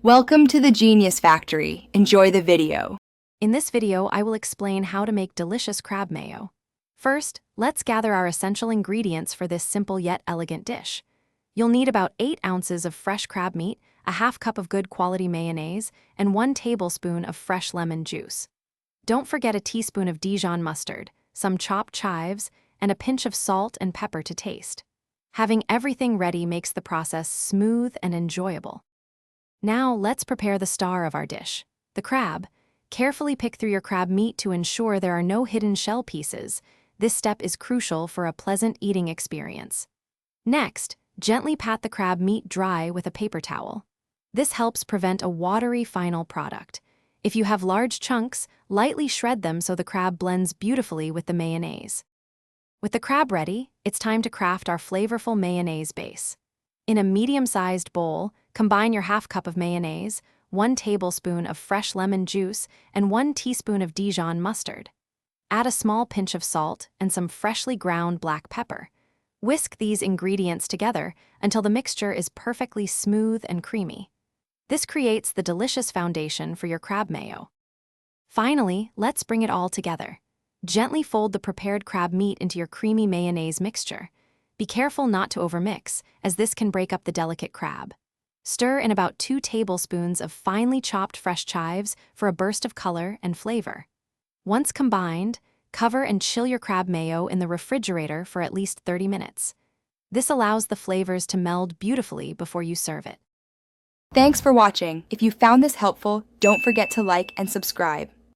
Welcome to the Genius Factory. Enjoy the video. In this video, I will explain how to make delicious crab mayo. First, let's gather our essential ingredients for this simple yet elegant dish. You'll need about 8 ounces of fresh crab meat, a half cup of good quality mayonnaise, and 1 tablespoon of fresh lemon juice. Don't forget a teaspoon of Dijon mustard, some chopped chives, and a pinch of salt and pepper to taste. Having everything ready makes the process smooth and enjoyable. Now, let's prepare the star of our dish, the crab. Carefully pick through your crab meat to ensure there are no hidden shell pieces. This step is crucial for a pleasant eating experience. Next, gently pat the crab meat dry with a paper towel. This helps prevent a watery final product. If you have large chunks, lightly shred them so the crab blends beautifully with the mayonnaise. With the crab ready, it's time to craft our flavorful mayonnaise base. In a medium-sized bowl, combine your half cup of mayonnaise, 1 tablespoon of fresh lemon juice, and 1 teaspoon of Dijon mustard. Add a small pinch of salt and some freshly ground black pepper. Whisk these ingredients together until the mixture is perfectly smooth and creamy. This creates the delicious foundation for your crab mayo. Finally, let's bring it all together. Gently fold the prepared crab meat into your creamy mayonnaise mixture. Be careful not to overmix, as this can break up the delicate crab. Stir in about 2 tablespoons of finely chopped fresh chives for a burst of color and flavor. Once combined, cover and chill your crab mayo in the refrigerator for at least 30 minutes. This allows the flavors to meld beautifully before you serve it. Thanks for watching. If you found this helpful, don't forget to like and subscribe.